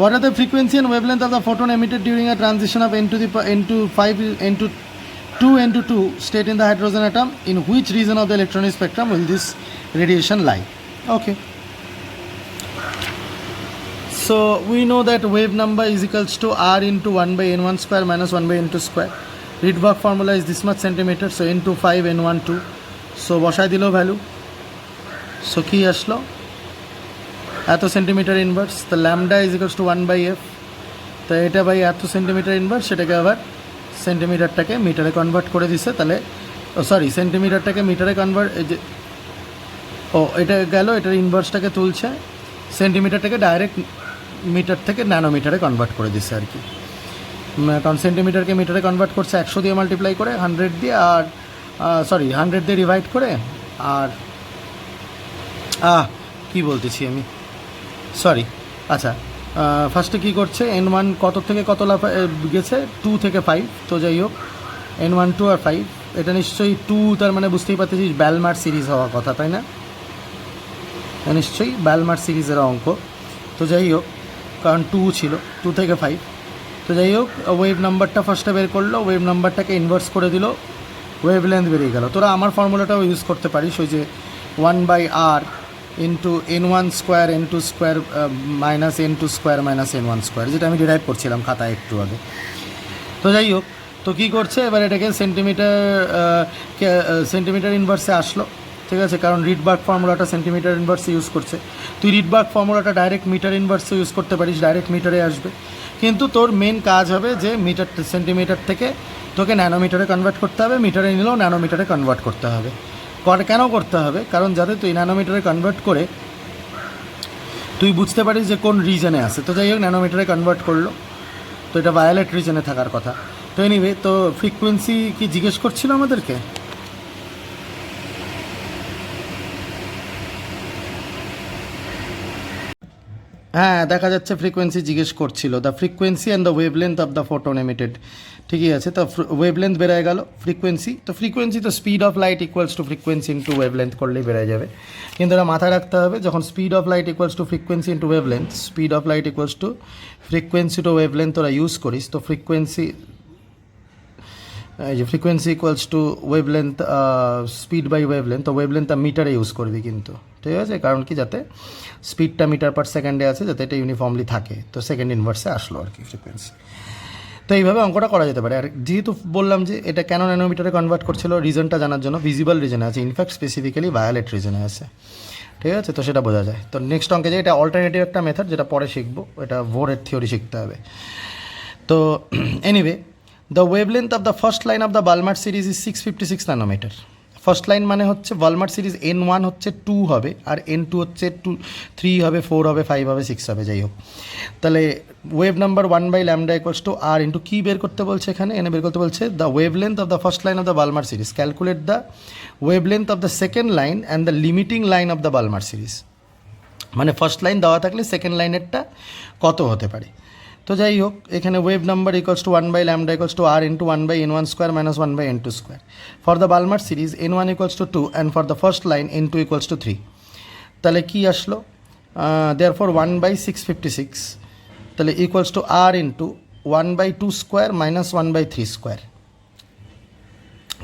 what are the frequency and wavelength of the photon emitted during a transition of n to 5 n to 2 n to 2 state in the hydrogen atom? In which region of the electronic spectrum will this radiation lie? Okay, so we know that wave number is equals to r into 1/n1 square minus 1/n2 square. Rydberg formula is this much centimeter, so n2 5 n1 2, so বসায় দিল value, so কি আসলো? এত centimetre inverse, তো lambda is equals to 1/f, তো এটা by এত centimetre inverse, সেটাকে আবার সেন্টিমিটারটাকে মিটারে কনভার্ট করে দিছে, তাহলে সরি সেন্টিমিটারটাকে মিটারে কনভার্ট, এই যে এটা গেল, এটার ইনভার্সটাকে তুলছে, সেন্টিমিটারটাকে ডাইরেক্ট মিটার থেকে ন্যানোমিটারে কনভার্ট করে দিচ্ছে আর কি, কারণ সেন্টিমিটারকে মিটারে কনভার্ট করছে 100 দিয়ে মাল্টিপ্লাই করে, 100 দিয়ে, আর 100 দিয়ে ডিভাইড করে, আর কি বলতেছি আমি, সরি, আচ্ছা ফার্স্টে কী করছে n1 কত থেকে কত গেছে 2 থেকে 5, তো যাই হোক n1 2 আর 5, এটা নিশ্চয়ই 2, তার মানে বুঝতেই পারতেছিস ব্যালমার সিরিজ হওয়ার কথা, তাই না? নিশ্চয়ই ব্যালমার সিরিজের অঙ্ক। তো যাই হোক, কারণ 2 ছিল, 2 থেকে 5, তো যাই হোক ওয়েভ নাম্বারটা ফার্স্টে বের করলো, ওয়েভ নাম্বারটাকে ইনভার্স করে দিল, ওয়েভ লেন্থ বেরিয়ে গেল। তোরা আমার ফর্মুলাটাও ইউজ করতে পারিস, ওই যে 1/r into n1 square n2 square minus n2 square minus n1 square, যেটা আমি ডিরাইভ করছিলাম খাতায় একটু আগে। তো যাই হোক, তো কী করছে এবার এটাকে সেন্টিমিটার ইনভার্সে আসলো, ঠিক আছে, কারণ রিডবার্গ ফর্মুলাটা সেন্টিমিটার ইনভার্সে ইউজ করছে। তুই রিডবার্গ ফর্মুলাটা ডাইরেক্ট মিটার ইনভার্সে ইউজ করতে পারিস, ডাইরেক্ট মিটারে আসবে, কিন্তু তোর মেন কাজ হবে যে সেন্টিমিটার থেকে তোকে ন্যানোমিটারে কনভার্ট করতে হবে, মিটারে নিলেও ন্যানোমিটারে কনভার্ট করতে হবে। কেন করতে হবে? কারণ যাতে তুই ন্যানোমিটারে কনভার্ট করে তুই বুঝতে পারিস যে কোন রিজনে আছে। তো যাই হোক ন্যানোমিটারে কনভার্ট করলো, তো এটা ভায়োলেট রিজনে থাকার কথা। তো এনিওয়ে, তো ফ্রিকোয়েন্সি কি জিজ্ঞেস করছিল আমাদেরকে? হ্যাঁ, দেখা যাচ্ছে ফ্রিকোয়েন্সি জিজ্ঞেস করছিল, the frequency and the wavelength of the photon emitted. ঠিকই আছে, তো ওয়েভলেন্থ বেড়ে গেল, ফ্রিকোয়েন্সি, তো ফ্রিকোয়েন্সি তো speed of light equals to frequency into wavelength করলেই বেড়ে যাবে। কিন্তু এটা মাথায় রাখতে হবে, যখন speed of light equals to frequency into wavelength, speed of light equals to frequency to wavelength তোরা ইউজ করিস, তো ফ্রিকোয়েন্সি এই যে frequency equals to wavelength speed by wavelength, তো ওয়েভলেন্থটা মিটারে ইউজ করবি কিন্তু, ঠিক আছে, কারণ কি যাতে স্পিডটা মিটার পার সেকেন্ডে আছে, যাতে এটা ইউনিফর্মলি থাকে, তো সেকেন্ড ইনভার্সে আসলো আর কি ফ্রিকোয়েন্সি। তো এইভাবে অঙ্কটা করা যেতে পারে। আর যেহেতু বললাম যে এটা কেন ন্যানোমিটারে কনভার্ট করছিল, রিজনটা জানার জন্য, ভিজিবল রিজনে আছে, ইনফ্যাক্ট স্পেসিফিক্যালি ভায়োলেট রিজনে আছে, ঠিক আছে, তো সেটা বোঝা যায়। তো নেক্সট অঙ্কে যে এটা অল্টারনেটিভ একটা মেথড, যেটা পরে শিখবো, এটা ভোরের থিওরি শিখতে হবে। তো anyway, the wavelength of the first line of the Balmer series is 656 nanometer. First line মানে হচ্ছে বালমার সিরিজ n1 হচ্ছে 2 হবে, আর n2 হচ্ছে 3 হবে, 4 হবে, 5 হবে, 6 হবে, যাই হোক। তাহলে wave number 1/λ equals to r into কী বের করতে বলছে এখানে বের করতে বলছে the wavelength of the first line of the Balmer series, calculate the wavelength of the second line and the limiting line of the Balmer series. মানে first line দেওয়া থাকলে সেকেন্ড লাইনেরটা কত হতে পারে। তো যাই হোক, এখানে wave number equals to 1/λ equals to r into 1/n1 square minus 1/n2 square. For the Balmer series n1 equals to 2 and for the first line n2 equals to 3। তাহলে কী আসলো? দেয়ারফর 1/656, তাহলে equals to r into 1/2 square minus 1/3 square,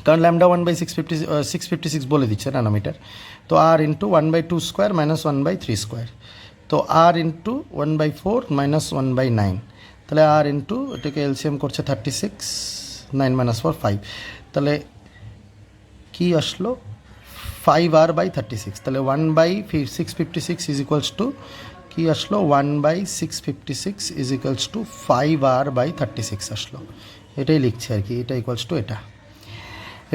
কারণ lambda 1/656 বলে দিচ্ছে nanometer. তো r into 1/2 square minus 1/3 square, তো r into 1/4 minus 1/9, তাহলে r ইন্টু এটাকে এলসিএম করছে 36, 9 মাইনাস 4 5, তাহলে কি আসলো 5r/36, তাহলে 1/656 ইজ ইকুয়ালস টু কি আসলো 1/656 ইজ ইকুয়ালস টু 5r/36 আসলো, এটাই লিখছে আর কি, এটা ইকুয়ালস টু এটা।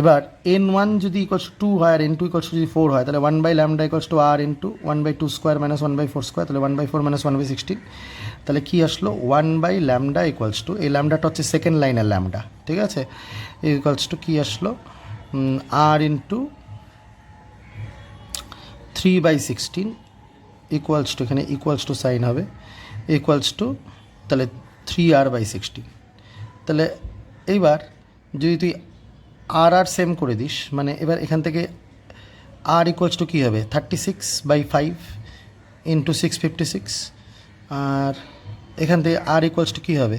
এবার n1 যদি ইকুয়ালস টু 2 হয় আর n2 ইকুয়ালস টু যদি 4 হয়, তাহলে 1/λ equals to r into 1/2 square minus 1/4 square, তাহলে 1/4 মাইনাস 1/16, তাহলে কী আসলো 1/λ ইকুয়ালস টু, এই ল্যামডাটা হচ্ছে সেকেন্ড লাইনের ল্যামডা, ঠিক আছে, ইকুয়ালস টু কী আসলো r ইন্টু 3/16 ইকুয়ালস টু, এখানে ইকুয়ালস টু সাইন হবে, ইকুয়ালস টু তাহলে 3r/16। তাহলে এইবার যদি তুই আর সেম করে দিস, মানে এবার এখান থেকে আর ইকুয়ালস টু কী হবে 36/5 ইন্টু 656, আর এখান থেকে আর ইকুয়ালস টু কী হবে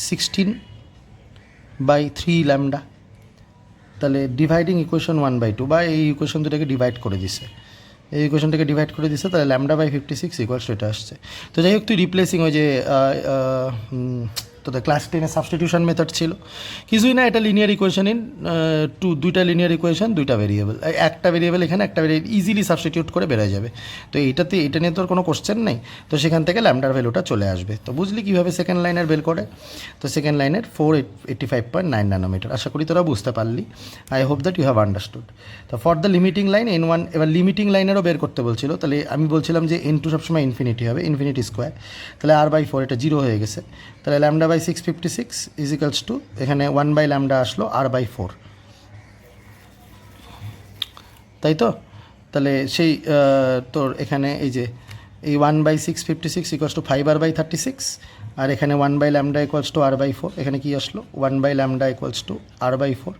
16/3λ, তাহলে ডিভাইডিং ইকুয়েশন 1/2, বা এই ইকুয়েশন দুটাকে ডিভাইড করে দিছে, এই ইকুয়েশনটাকে ডিভাইড করে দিছে, তাহলে λ/56 ইকুয়ালস টু এটা আসছে। তো যাই হোক, তুই রিপ্লেসিং ওই যে তোদের ক্লাস 10-এ সাবস্টিটিউশন মেথড ছিল, কিছুই না, এটা লিনিয়ার ইকুয়েশন ইন দুইটা লিনিয়ার ইকুয়েশন, দুইটা ভেরিয়েবল, একটা ভেরিয়েবল এখানে, একটা ভেরিয়েবল, ইজিলি সাবস্টিটিউট করে বেরোয় যাবে। তো এটা নিয়ে তোর কোনো কোশ্চেন নেই, তো সেখান থেকে ল্যামডার ভ্যালুটা চলে আসবে। তো বুঝলি কীভাবে সেকেন্ড লাইনের বের করে? তো সেকেন্ড লাইনের 485.9 ন্যানোমিটার। আশা করি তোরা বুঝতে পারলি, I hope that you have understood. তো for the limiting line n1, এবার লিমিটিং লাইনেরও বের করতে বলছিল, তাহলে আমি বলছিলাম যে n2 সবসময় ইনফিনিটি হবে, ইনফিনিটি স্কোয়ার, তাহলে r/4, এটা 0 হয়ে গেছে, তাহলে λ/656 ইজ ইকালস টু, এখানে 1/λ আসলো r/4, তাই তো? তাহলে সেই তোর এখানে এই যে এই 1/656 ইকুয়ালস টু 5r/36, আর এখানে 1/λ ইকুয়ালস টু r/4, এখানে কি আসলো 1/λ ইকুয়ালস টু r/4।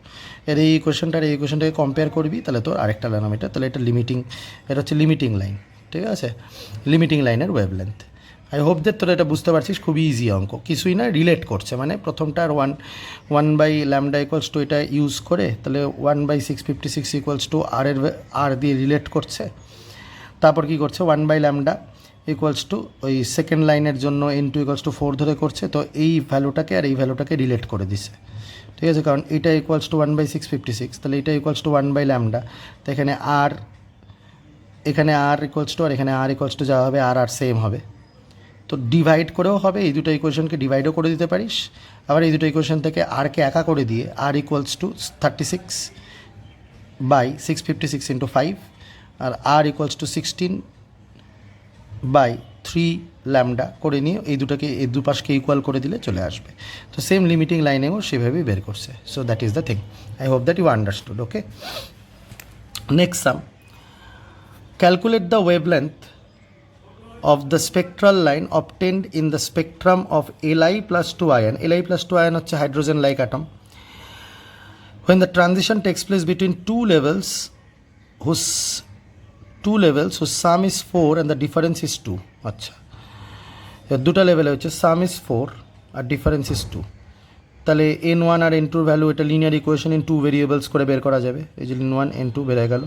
এর এই ইকুয়েশনটার এই ইকুয়েশনটাকে কম্পেয়ার করবি, তাহলে তোর আরেকটা ন্যানোমিটার, তাহলে এটা লিমিটিং, এটা হচ্ছে লিমিটিং লাইন, ঠিক আছে, লিমিটিং লাইনের ওয়েভলেন্থ। আই হোপ দ্যাট তোরা এটা বুঝতে পারছিস, খুবই ইজি অঙ্ক, কিছুই না, রিলেট করছে, মানে প্রথমটা আর 1/λ ইকুয়ালস টু এটা ইউজ করে, তাহলে 1/656 ইকুয়ালস টু আর দিয়ে রিলেট করছে। তারপর কি করছে 1/λ ইকুয়ালস টু ওই সেকেন্ড লাইনের জন্য n2 ইকুয়ালস টু 4 ধরে করছে, তো এই ভ্যালুটাকে আর এই ভ্যালুটাকে রিলেট করে দিছে, ঠিক আছে, কারণ এটা ইকুয়ালস টু 1/656, তাহলে এটা ইকুয়ালস টু 1/λ, তো এখানে আর ইকুয়ালস টু, আর এখানে আর ইকুয়ালস টু যা হবে আর সেম হবে, তো ডিভাইড করেও হবে, এই দুটো ইকুয়েশনকে ডিভাইডও করে দিতে পারিস, আবার এই দুটো ইকুয়েশন থেকে আরকে একা করে দিয়ে আর ইকুয়ালস টু 36/656 ইন্টু 5, আর আর ইকুয়ালস টু 16/3λ করে নিয়ে এই দুটাকে এই দুপাশকে ইকুয়াল করে দিলে চলে আসবে। তো সেম লিমিটিং লাইনেও সেভাবেই বের করছে। So that is the thing, I hope that you understood. Okay, next sum, calculate the wavelength of the spectral line obtained in the spectrum of Li plus 2 ion. Li plus 2 ion হচ্ছে hydrogen like atom. When the transition takes place between two levels whose sum is 4 and the difference is 2. আচ্ছা, দুটো লেভেলে হচ্ছে sum is 4 আর difference is 2, তাহলে n1 আর n2 value এটা linear equation in 2 variables করে বের করা যাবে। এই যে n1 n2 বেড়ে গেল,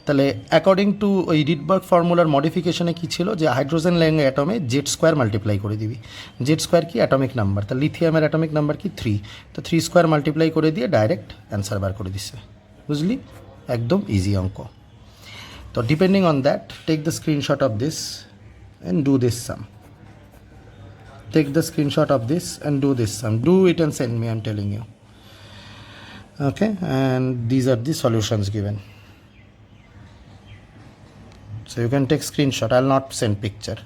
তাহলে অ্যাকর্ডিং টু ওই রিডবার্গ ফর্মুলার মডিফিকেশনে কী ছিল যে হাইড্রোজেন ল্যাং অ্যাটমে Z² মাল্টিপ্লাই করে দিবি। Z² কি অ্যাটমিক নাম্বার, তা লিথিয়ামের অ্যাটমিক নাম্বার কি 3, তো 3² মাল্টিপ্লাই করে দিয়ে ডাইরেক্ট অ্যান্সার বার করে দিচ্ছে, বুঝলি, একদম ইজি অঙ্ক। তো depending on that take the screenshot of this and do this sum, take the screenshot of this and do this sum, do it and send me, I am telling you. Okay, and these are the solutions given. So you can take screenshot, I'll not send picture.